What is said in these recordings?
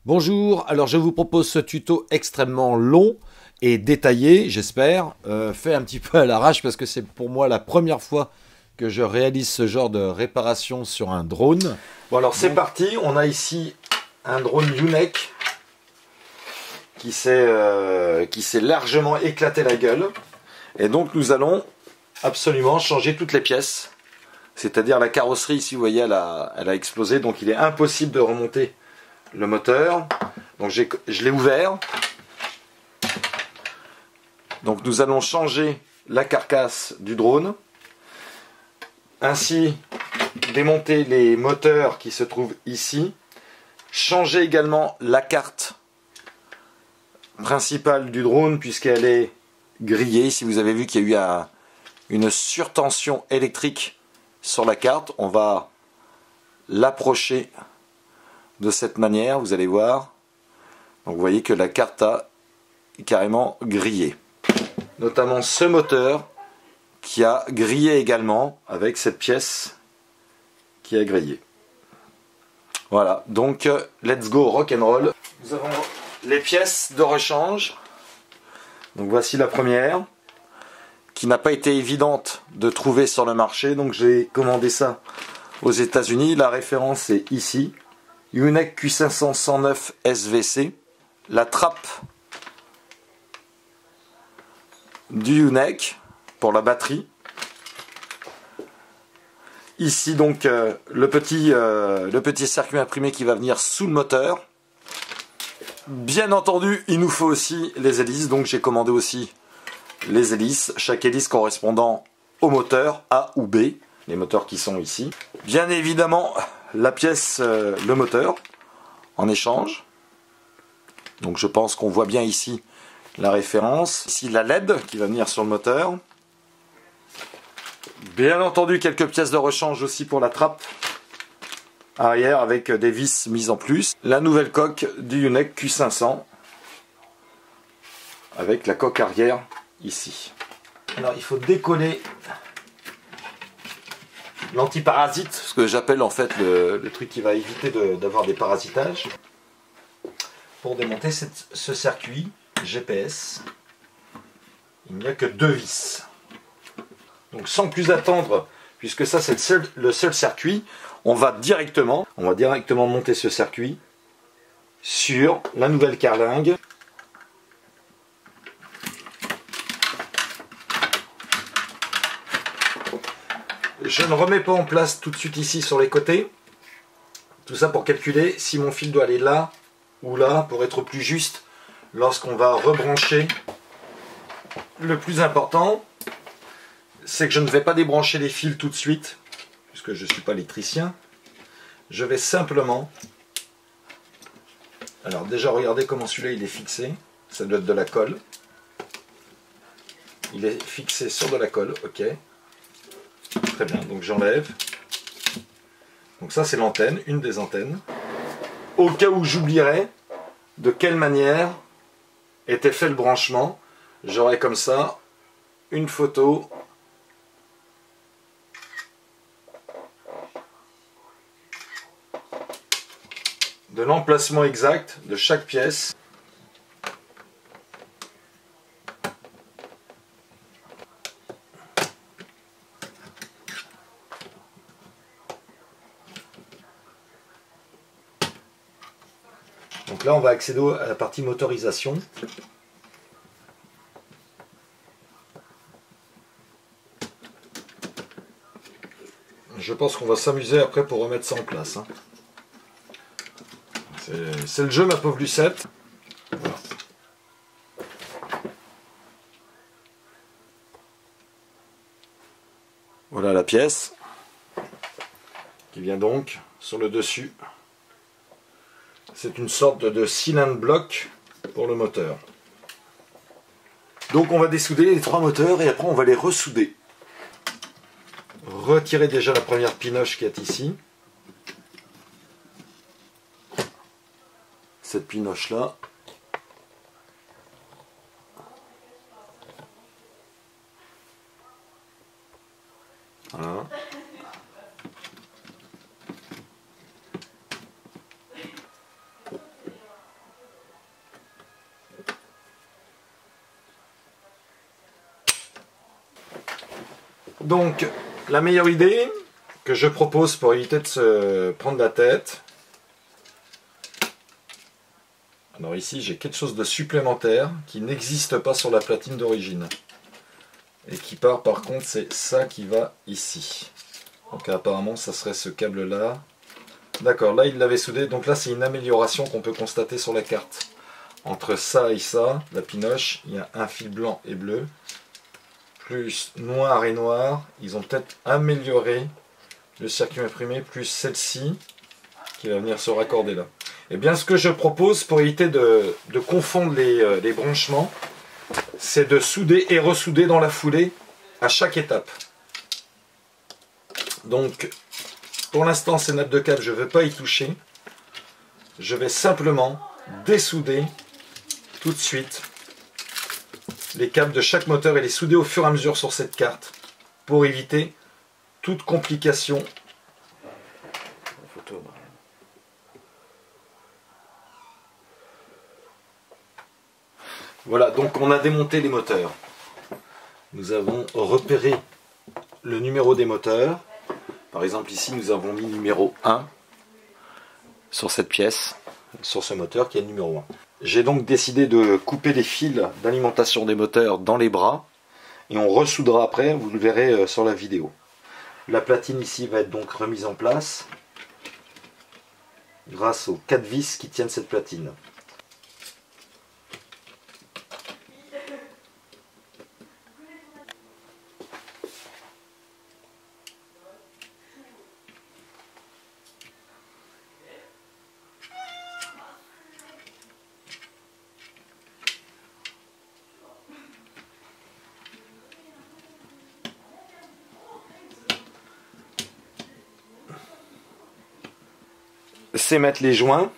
Bonjour, alors je vous propose ce tuto extrêmement long et détaillé, j'espère, fait un petit peu à l'arrache parce que c'est pour moi la première fois que je réalise ce genre de réparation sur un drone. Bon alors c'est parti, on a ici un drone UNEC qui s'est largement éclaté la gueule et donc nous allons absolument changer toutes les pièces, c'est-à-dire la carrosserie ici vous voyez elle a explosé, donc il est impossible de remonter le moteur. Donc je l'ai ouvert. Donc nous allons changer la carcasse du drone. Ainsi démonter les moteurs qui se trouvent ici. Changer également la carte principale du drone puisqu'elle est grillée. Si vous avez vu qu'il y a eu une surtension électrique sur la carte, on va l'approcher de cette manière, vous allez voir. Donc vous voyez que la carte a carrément grillé. Notamment ce moteur qui a grillé également avec cette pièce qui a grillé. Voilà, donc let's go rock'n'roll. Nous avons les pièces de rechange. Donc voici la première, qui n'a pas été évidente de trouver sur le marché. Donc j'ai commandé ça aux États-Unis. La référence est ici. UNEC Q500-109 SVC, la trappe du UNEC pour la batterie. Ici donc le petit circuit imprimé qui va venir sous le moteur. Bien entendu, il nous faut aussi les hélices, donc j'ai commandé aussi les hélices, chaque hélice correspondant au moteur A ou B, les moteurs qui sont ici. Bien évidemment, la pièce, le moteur, en échange. Donc je pense qu'on voit bien ici la référence. Ici la LED qui va venir sur le moteur. Bien entendu quelques pièces de rechange aussi pour la trappe arrière avec des vis mises en plus. La nouvelle coque du UNEC Q500 avec la coque arrière ici. Alors il faut décoller l'antiparasite, ce que j'appelle en fait le truc qui va éviter d'avoir des parasitages. Pour démonter ce circuit GPS, il n'y a que deux vis. Donc sans plus attendre, puisque ça c'est le seul circuit, on va directement monter ce circuit sur la nouvelle carlingue. Je ne remets pas en place tout de suite ici sur les côtés. Tout ça pour calculer si mon fil doit aller là ou là pour être plus juste lorsqu'on va rebrancher. Le plus important, c'est que je ne vais pas débrancher les fils tout de suite, puisque je ne suis pas électricien. Je vais simplement... Alors déjà regardez comment celui-là il est fixé. Ça doit être de la colle. Il est fixé sur de la colle, ok. Très bien, donc j'enlève. Donc ça c'est l'antenne, une des antennes. Au cas où j'oublierais de quelle manière était fait le branchement, j'aurai comme ça une photo de l'emplacement exact de chaque pièce. Donc là on va accéder à la partie motorisation. Je pense qu'on va s'amuser après pour remettre ça en place. Hein. C'est le jeu ma pauvre Lucette. Voilà. Voilà la pièce qui vient donc sur le dessus. C'est une sorte de cylindre bloc pour le moteur. Donc on va dessouder les trois moteurs et après on va les ressouder. Retirer déjà la première pinoche qui est ici. Cette pinoche là. Voilà. Donc, la meilleure idée que je propose pour éviter de se prendre la tête. Alors ici, j'ai quelque chose de supplémentaire qui n'existe pas sur la platine d'origine. Et qui part, par contre, c'est ça qui va ici. Donc apparemment, ça serait ce câble-là. D'accord, là, il l'avait soudé. Donc là, c'est une amélioration qu'on peut constater sur la carte. Entre ça et ça, la pinoche, il y a un fil blanc et bleu. Plus noir et noir. Ils ont peut-être amélioré le circuit imprimé, plus celle-ci, qui va venir se raccorder là. Et bien, ce que je propose, pour éviter de confondre les branchements, c'est de souder et ressouder dans la foulée à chaque étape. Donc, pour l'instant, ces nappes de câble, je ne veux pas y toucher. Je vais simplement dessouder tout de suite les câbles de chaque moteur et les souder au fur et à mesure sur cette carte pour éviter toute complication. Voilà, donc on a démonté les moteurs. Nous avons repéré le numéro des moteurs. Par exemple ici nous avons mis numéro 1 sur cette pièce, sur ce moteur qui est le numéro 1. J'ai donc décidé de couper les fils d'alimentation des moteurs dans les bras et on ressoudera après, vous le verrez sur la vidéo. La platine ici va être donc remise en place grâce aux 4 vis qui tiennent cette platine. C'est mettre les joints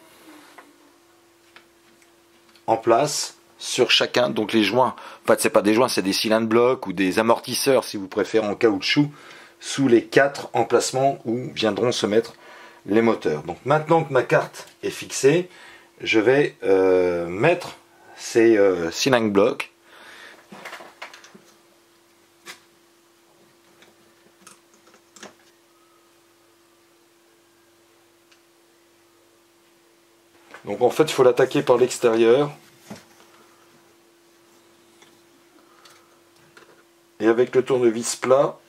en place sur chacun. Donc les joints, en fait c'est pas des joints, c'est des cylindres blocs ou des amortisseurs si vous préférez en caoutchouc, sous les 4 emplacements où viendront se mettre les moteurs. Donc maintenant que ma carte est fixée, je vais mettre ces cylindres blocs. Donc en fait il faut l'attaquer par l'extérieur et avec le tournevis plat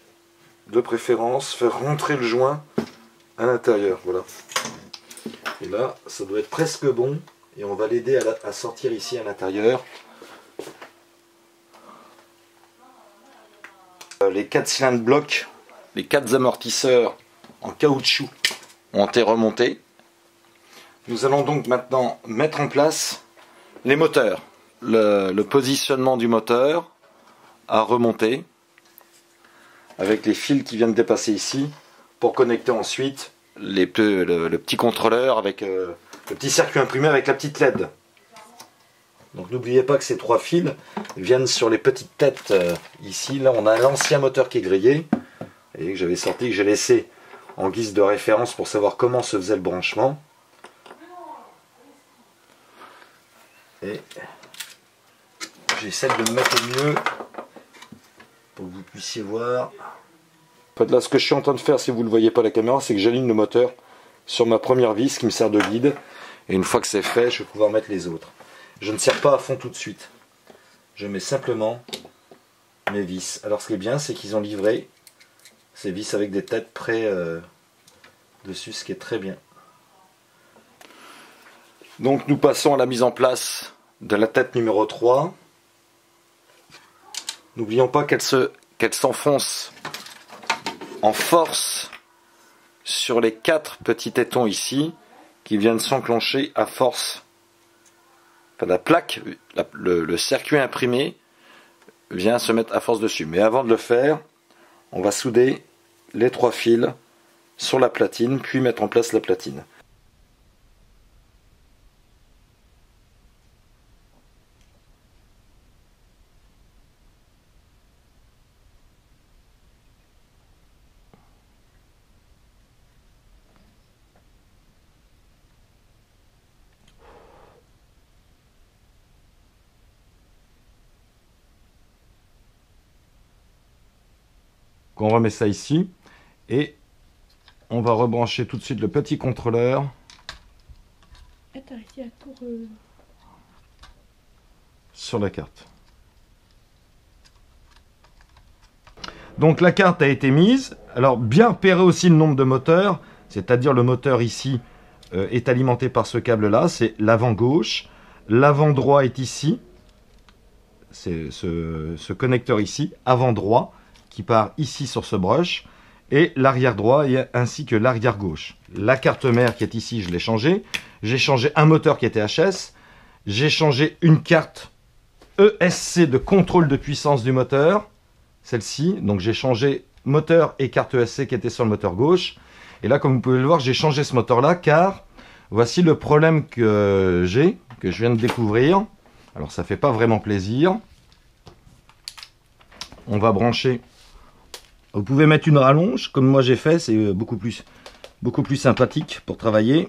de préférence faire rentrer le joint à l'intérieur. Voilà. Et là ça doit être presque bon et on va l'aider à sortir ici à l'intérieur. Les 4 cylindres blocs, les 4 amortisseurs en caoutchouc ont été remontés. Nous allons donc maintenant mettre en place les moteurs. Le positionnement du moteur à remonter avec les fils qui viennent dépasser ici pour connecter ensuite le petit contrôleur avec le petit circuit imprimé avec la petite LED. Donc n'oubliez pas que ces 3 fils viennent sur les petites têtes ici. Là on a l'ancien moteur qui est grillé et que j'avais sorti, que j'ai laissé en guise de référence pour savoir comment se faisait le branchement. Et j'essaie de me mettre au mieux pour que vous puissiez voir. En fait, là, ce que je suis en train de faire, si vous ne le voyez pas à la caméra, c'est que j'aligne le moteur sur ma première vis qui me sert de guide. Et une fois que c'est fait, je vais pouvoir mettre les autres. Je ne serre pas à fond tout de suite. Je mets simplement mes vis. Alors, ce qui est bien, c'est qu'ils ont livré ces vis avec des têtes près dessus, ce qui est très bien. Donc nous passons à la mise en place de la tête numéro 3. N'oublions pas qu'elle s'enfonce en force sur les 4 petits tétons ici qui viennent s'enclencher à force. Enfin, la plaque, le circuit imprimé vient se mettre à force dessus. Mais avant de le faire, on va souder les 3 fils sur la platine, puis mettre en place la platine. on remet ça ici. Et on va rebrancher tout de suite le petit contrôleur. Sur la carte. Donc la carte a été mise. Alors bien repérer aussi le nombre de moteurs, c'est-à-dire le moteur ici est alimenté par ce câble là, c'est l'avant gauche, l'avant droit est ici, c'est ce connecteur ici, avant droit, qui part ici sur ce brush, et l'arrière droit ainsi que l'arrière gauche. La carte mère qui est ici, je l'ai changée. J'ai changé un moteur qui était HS, j'ai changé une carte ESC de contrôle de puissance du moteur, celle-ci, donc j'ai changé moteur et carte ESC qui était sur le moteur gauche. Et là, comme vous pouvez le voir, j'ai changé ce moteur-là car voici le problème que j'ai, que je viens de découvrir. Alors, ça fait pas vraiment plaisir. On va brancher. Vous pouvez mettre une rallonge, comme moi j'ai fait, c'est beaucoup plus sympathique pour travailler.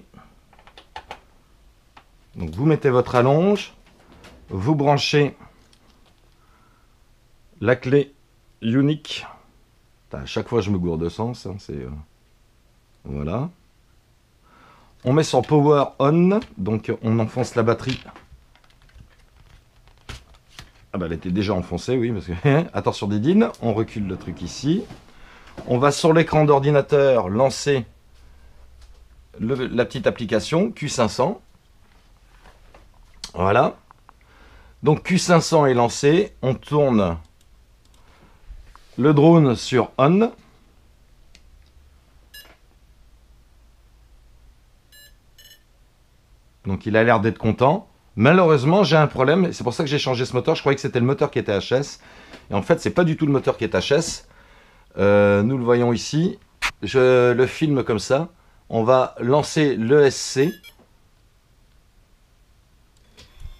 Donc, vous mettez votre rallonge, vous branchez la clé unique. À chaque fois, je me gourde de sens. Hein, voilà. On met son power on, donc on enfonce la batterie. Ah bah elle était déjà enfoncée, oui, parce que attention Didine, on recule le truc ici. On va sur l'écran d'ordinateur lancer la petite application Q500. Voilà. Donc Q500 est lancé, on tourne le drone sur on. Donc il a l'air d'être content. Malheureusement, j'ai un problème. C'est pour ça que j'ai changé ce moteur. Je croyais que c'était le moteur qui était HS. Et en fait, c'est pas du tout le moteur qui est HS. Nous le voyons ici. Je le filme comme ça. On va lancer l'ESC.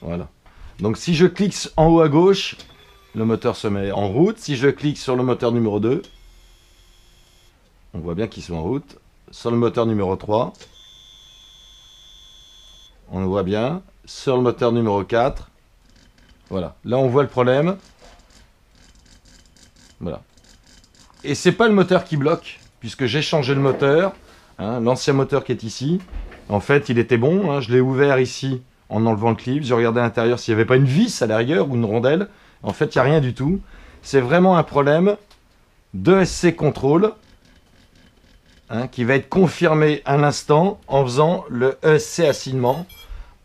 Voilà. Donc si je clique en haut à gauche, le moteur se met en route. Si je clique sur le moteur numéro 2, on voit bien qu'ils sont en route. Sur le moteur numéro 3, on le voit bien. Sur le moteur numéro 4, voilà. Là, on voit le problème. Voilà. Et c'est pas le moteur qui bloque, puisque j'ai changé le moteur. Hein, l'ancien moteur qui est ici. En fait, il était bon. Hein, je l'ai ouvert ici en enlevant le clip. J'ai regardé à l'intérieur s'il n'y avait pas une vis à l'arrière ou une rondelle. En fait, il n'y a rien du tout. C'est vraiment un problème d'ESC contrôle, hein, qui va être confirmé à l'instant en faisant le ESC assilement.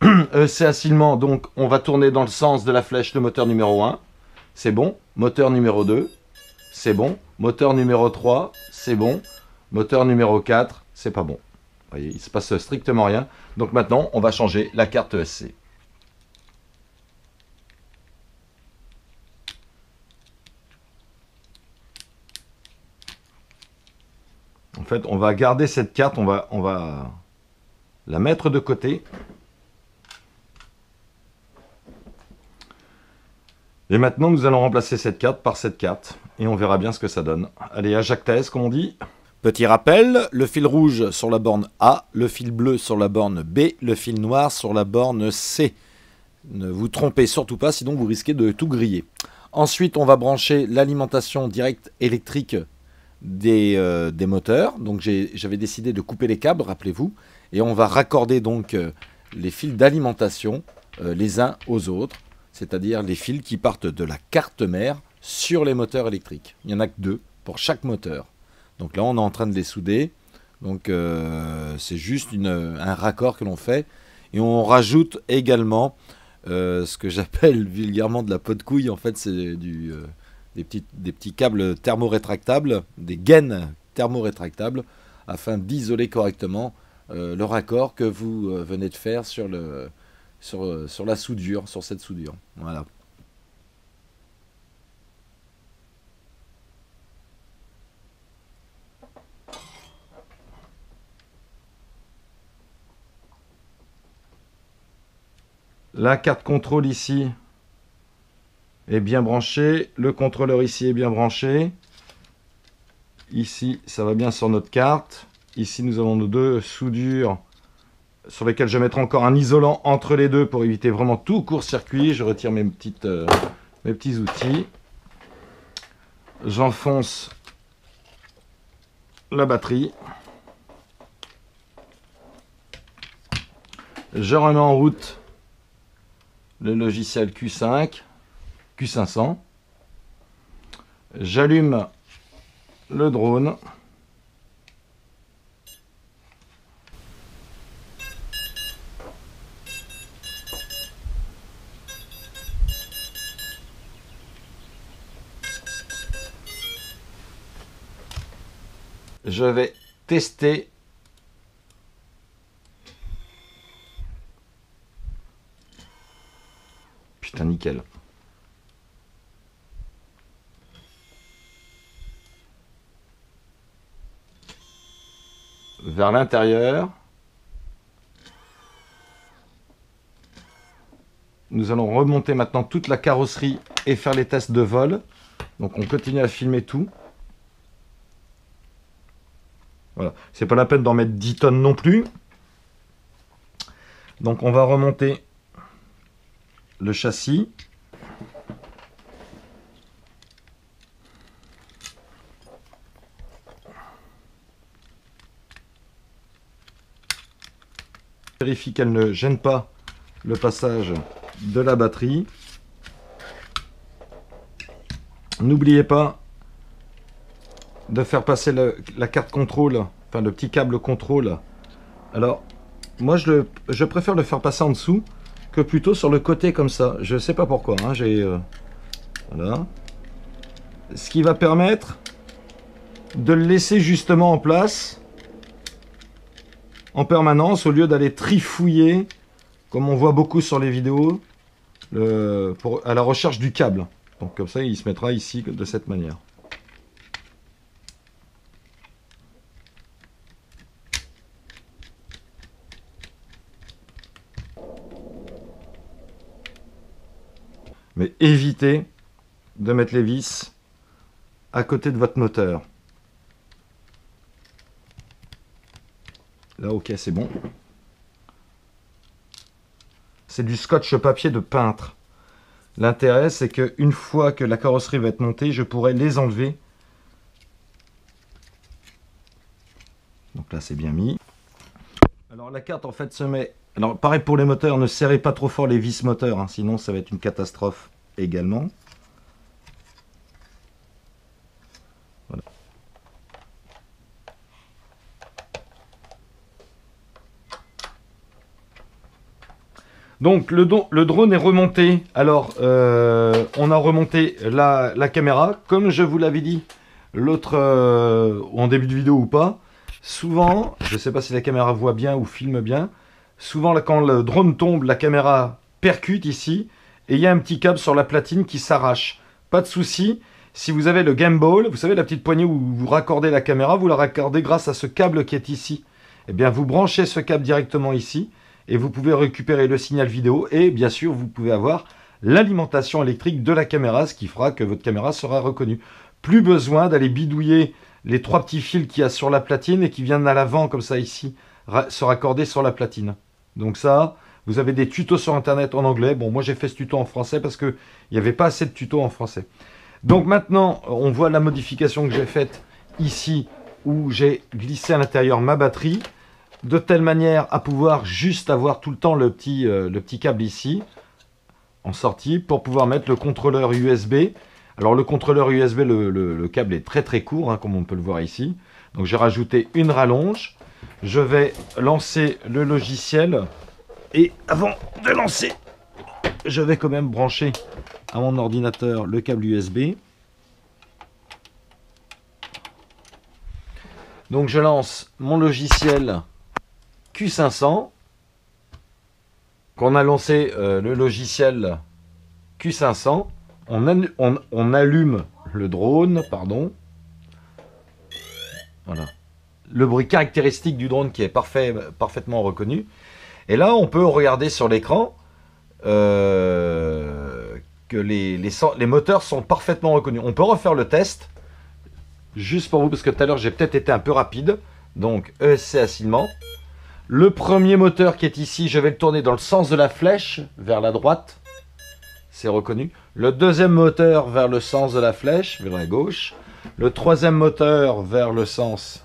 ESC assilement, donc on va tourner dans le sens de la flèche de moteur numéro 1. C'est bon. Moteur numéro 2. C'est bon. Moteur numéro 3. C'est bon. Moteur numéro 4. C'est pas bon. Vous voyez, il ne se passe strictement rien. Donc maintenant, on va changer la carte ESC. En fait, on va garder cette carte, on va la mettre de côté. Et maintenant, nous allons remplacer cette carte par cette carte. Et on verra bien ce que ça donne. Allez, à Jacques Thèse, comme on dit. Petit rappel, le fil rouge sur la borne A, le fil bleu sur la borne B, le fil noir sur la borne C. Ne vous trompez surtout pas, sinon vous risquez de tout griller. Ensuite, on va brancher l'alimentation directe électrique des moteurs. Donc j'avais décidé de couper les câbles, rappelez-vous. Et on va raccorder donc les fils d'alimentation les uns aux autres. C'est-à-dire les fils qui partent de la carte mère sur les moteurs électriques. Il n'y en a que 2 pour chaque moteur. Donc là, on est en train de les souder. Donc c'est juste un raccord que l'on fait. Et on rajoute également ce que j'appelle vulgairement de la peau de couille. En fait, c'est des petits câbles thermorétractables, des gaines thermorétractables, afin d'isoler correctement le raccord que vous venez de faire sur la soudure, sur cette soudure. Voilà. La carte contrôle ici est bien branchée. Le contrôleur ici est bien branché. Ici, ça va bien sur notre carte. Ici, nous avons nos 2 soudures sur lesquelles je vais mettre encore un isolant entre les deux pour éviter vraiment tout court-circuit. Je retire mes petits outils. J'enfonce la batterie. Je remets en route le logiciel Q5, Q500. J'allume le drone. Je vais tester putain nickel. Vers l'intérieur. Nous allons remonter maintenant toute la carrosserie et faire les tests de vol. Donc on continue à filmer tout. Voilà, c'est pas la peine d'en mettre 10 tonnes non plus. Donc on va remonter le châssis. Vérifie qu'elle ne gêne pas le passage de la batterie. N'oubliez pas de faire passer la carte contrôle, enfin le petit câble contrôle. Alors, moi je préfère le faire passer en dessous que plutôt sur le côté comme ça. Je sais pas pourquoi. Hein, voilà. Ce qui va permettre de le laisser justement en place en permanence au lieu d'aller trifouiller, comme on voit beaucoup sur les vidéos, à la recherche du câble. Donc comme ça, il se mettra ici de cette manière. Mais évitez de mettre les vis à côté de votre moteur. Là, ok, c'est bon. C'est du scotch papier de peintre. L'intérêt, c'est qu'une fois que la carrosserie va être montée, je pourrai les enlever. Donc là, c'est bien mis. Alors la carte, en fait, se met... Alors pareil pour les moteurs, ne serrez pas trop fort les vis moteurs, hein, sinon ça va être une catastrophe également. Voilà. Donc le drone est remonté. Alors on a remonté la caméra. Comme je vous l'avais dit l'autre en début de vidéo ou pas, souvent, je ne sais pas si la caméra voit bien ou filme bien, souvent là, quand le drone tombe, la caméra percute ici et il y a un petit câble sur la platine qui s'arrache. Pas de souci. Si vous avez le gimbal, vous savez la petite poignée où vous raccordez la caméra, vous la raccordez grâce à ce câble qui est ici. Eh bien vous branchez ce câble directement ici et vous pouvez récupérer le signal vidéo et bien sûr vous pouvez avoir l'alimentation électrique de la caméra, ce qui fera que votre caméra sera reconnue. Plus besoin d'aller bidouiller les 3 petits fils qu'il y a sur la platine et qui viennent à l'avant comme ça ici, se raccorder sur la platine. Donc ça, vous avez des tutos sur internet en anglais. Bon, moi j'ai fait ce tuto en français parce qu'il n'y avait pas assez de tutos en français. Donc maintenant, on voit la modification que j'ai faite ici où j'ai glissé à l'intérieur ma batterie de telle manière à pouvoir juste avoir tout le temps le petit câble ici en sortie pour pouvoir mettre le contrôleur USB. Alors le contrôleur USB, le câble est très très court, hein, comme on peut le voir ici. Donc j'ai rajouté une rallonge. Je vais lancer le logiciel. Et avant de lancer, je vais quand même brancher à mon ordinateur le câble USB. Donc je lance mon logiciel Q500. Quand on a lancé le logiciel Q500, on allume le drone, pardon. Voilà. Le bruit caractéristique du drone qui est parfaitement reconnu. Et là, on peut regarder sur l'écran que les moteurs sont parfaitement reconnus. On peut refaire le test, juste pour vous, parce que tout à l'heure, j'ai peut-être été un peu rapide. Donc, ESC acilement. Le premier moteur qui est ici, je vais le tourner dans le sens de la flèche, vers la droite. C'est reconnu. Le deuxième moteur vers le sens de la flèche, vers la gauche. Le troisième moteur vers le sens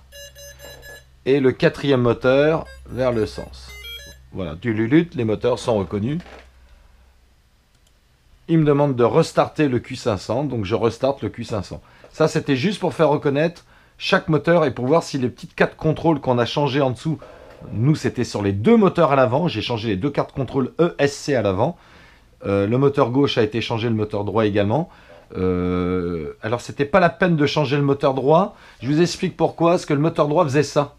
et le quatrième moteur vers le sens. Voilà, du lulut, les moteurs sont reconnus. Il me demande de restarter le Q500, donc je restarte le Q500. Ça, c'était juste pour faire reconnaître chaque moteur et pour voir si les petites cartes contrôle qu'on a changées en dessous, nous, c'était sur les deux moteurs à l'avant. J'ai changé les deux cartes contrôle ESC à l'avant. Le moteur gauche a été changé, le moteur droit également. Alors, c'était pas la peine de changer le moteur droit. Je vous explique pourquoi. Parce que le moteur droit faisait ça.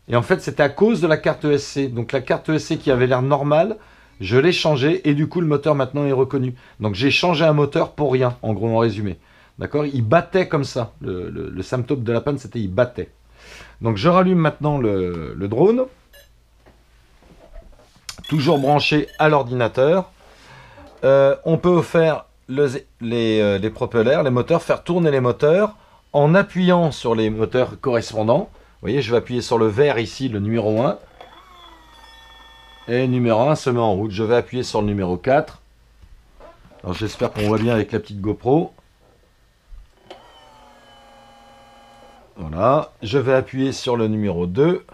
Et en fait, c'était à cause de la carte ESC. Donc, la carte ESC qui avait l'air normale, je l'ai changée et du coup, le moteur maintenant est reconnu. Donc, j'ai changé un moteur pour rien, en gros, en résumé. D'accord? Il battait comme ça. Le symptôme de la panne, c'était il battait. Donc, je rallume maintenant le drone. Toujours branché à l'ordinateur. On peut faire les propellers, les moteurs, faire tourner les moteurs en appuyant sur les moteurs correspondants. Vous voyez, je vais appuyer sur le vert ici, le numéro 1. Et le numéro 1 se met en route. Je vais appuyer sur le numéro 4. Alors j'espère qu'on voit bien avec la petite GoPro. Voilà. Je vais appuyer sur le numéro 2.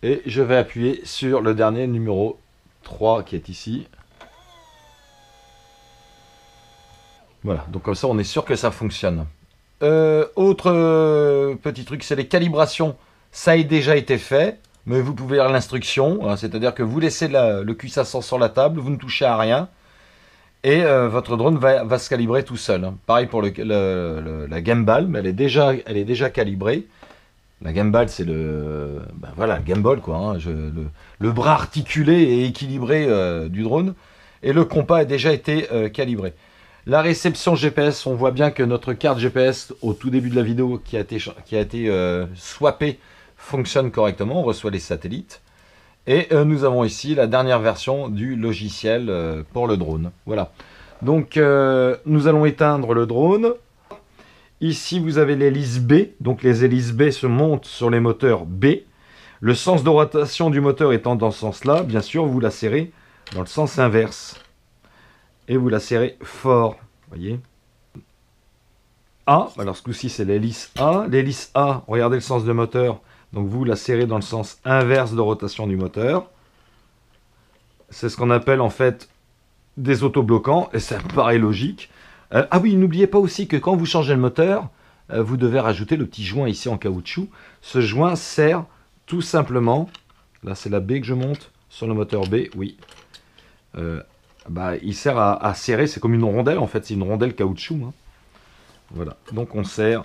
Et je vais appuyer sur le dernier numéro 3 qui est ici. Voilà. Donc comme ça, on est sûr que ça fonctionne. Autre petit truc, c'est les calibrations. Ça a déjà été fait, mais vous pouvez lire l'instruction. Hein, c'est-à-dire que vous laissez le Q500 sur la table, vous ne touchez à rien. Et votre drone va se calibrer tout seul. Hein. Pareil pour la gimbal, mais elle est déjà calibrée. La gimbal, c'est voilà, le gimbal, quoi. Hein, le bras articulé et équilibré du drone. Et le compas a déjà été calibré. La réception GPS, on voit bien que notre carte GPS, au tout début de la vidéo, qui a été swappée, fonctionne correctement. On reçoit les satellites. Et nous avons ici la dernière version du logiciel pour le drone. Voilà. Donc, nous allons éteindre le drone. Ici, vous avez l'hélice B. Donc, les hélices B se montent sur les moteurs B. Le sens de rotation du moteur étant dans ce sens-là, bien sûr, vous la serrez dans le sens inverse. Et vous la serrez fort. Voyez. A. Alors, ce coup-ci, c'est l'hélice A. L'hélice A, regardez le sens de moteur. Donc, vous la serrez dans le sens inverse de rotation du moteur. C'est ce qu'on appelle, en fait, des autobloquants. Et ça me paraît logique. Ah oui, n'oubliez pas aussi que quand vous changez le moteur, vous devez rajouter le petit joint ici en caoutchouc. Ce joint sert tout simplement, là c'est la B que je monte, sur le moteur B, oui. Il sert à serrer, c'est comme une rondelle en fait, c'est une rondelle caoutchouc. Hein. Voilà, donc on serre.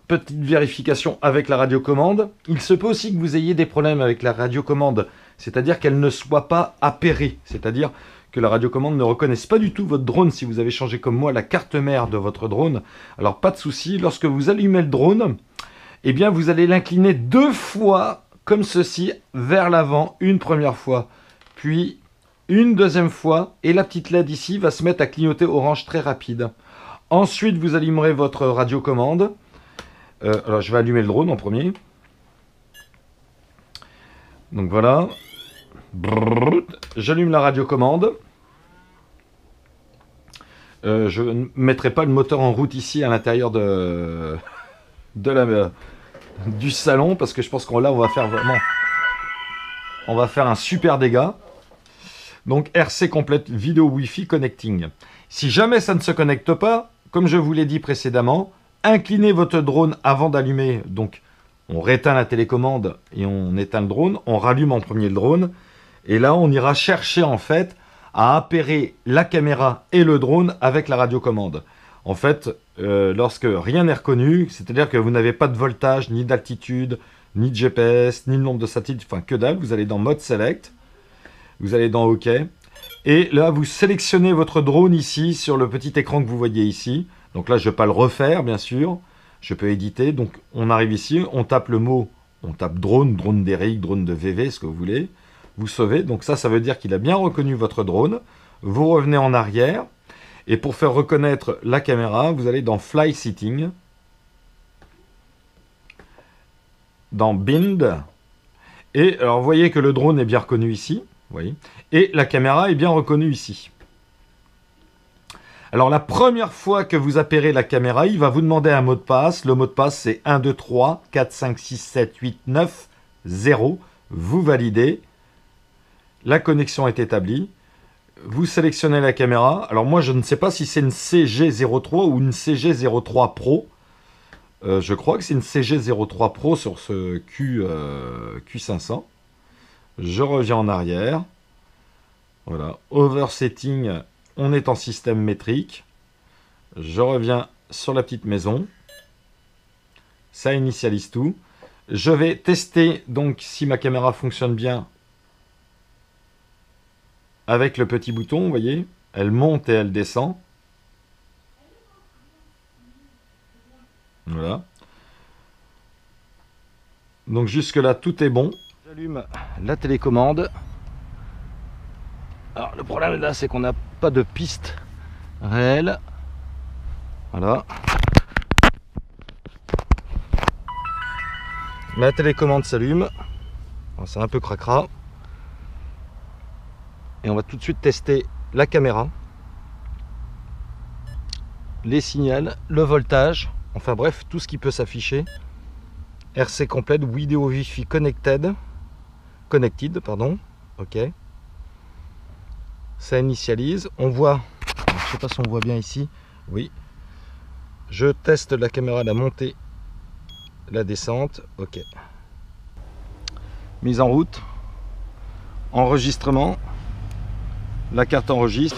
Petite vérification avec la radiocommande. Il se peut aussi que vous ayez des problèmes avec la radiocommande, c'est-à-dire qu'elle ne soit pas appairée, c'est-à-dire que la radiocommande ne reconnaisse pas du tout votre drone si vous avez changé comme moi la carte mère de votre drone. Alors pas de souci, lorsque vous allumez le drone, eh bien vous allez l'incliner 2 fois comme ceci vers l'avant, une première fois, puis une deuxième fois, et la petite LED ici va se mettre à clignoter orange très rapide. Ensuite vous allumerez votre radiocommande. Alors je vais allumer le drone en premier. Donc voilà. J'allume la radiocommande. Je ne mettrai pas le moteur en route ici à l'intérieur du salon parce que je pense qu'on là on va faire vraiment, on va faire un super dégât. Donc RC complète vidéo Wi-Fi connecting. Si jamais ça ne se connecte pas, comme je vous l'ai dit précédemment, inclinez votre drone avant d'allumer. Donc on rééteint la télécommande et on éteint le drone. On rallume en premier le drone. Et là, on ira chercher en fait à appairer la caméra et le drone avec la radiocommande. En fait, lorsque rien n'est reconnu, c'est-à-dire que vous n'avez pas de voltage, ni d'altitude, ni de GPS, ni le nombre de satellites, enfin que dalle, vous allez dans Mode Select, vous allez dans OK, et là, vous sélectionnez votre drone ici sur le petit écran que vous voyez ici. Donc là, je ne vais pas le refaire, bien sûr. Je peux éditer. Donc, on arrive ici, on tape le mot, on tape drone, drone d'Eric, drone de VV, ce que vous voulez. Vous sauvez, donc ça veut dire qu'il a bien reconnu votre drone. Vous revenez en arrière, et pour faire reconnaître la caméra, vous allez dans Fly Setting, dans Bind, et alors vous voyez que le drone est bien reconnu ici, vous voyez, et la caméra est bien reconnue ici. Alors la première fois que vous apparaît la caméra, il va vous demander un mot de passe. Le mot de passe c'est 1, 2, 3, 4, 5, 6, 7, 8, 9, 0. Vous validez. La connexion est établie. Vous sélectionnez la caméra. Alors moi je ne sais pas si c'est une CG03 ou une CG03 Pro. Je crois que c'est une CG03 Pro sur ce Q500. Je reviens en arrière. Voilà. Oversetting, on est en système métrique. Je reviens sur la petite maison. Ça initialise tout. Je vais tester donc si ma caméra fonctionne bien avec le petit bouton, vous voyez. Elle monte et elle descend. Voilà. Donc jusque là tout est bon. J'allume la télécommande. Alors le problème là c'est qu'on n'a pas de piste réelle. Voilà. La télécommande s'allume. C'est un peu cracra. Et on va tout de suite tester la caméra, les signaux, le voltage, enfin bref, tout ce qui peut s'afficher. RC complète, vidéo Wi-Fi connected, pardon. Ok. Ça initialise. On voit, je ne sais pas si on voit bien ici. Oui. Je teste la caméra, la montée, la descente. Ok. Mise en route. Enregistrement. La carte enregistre.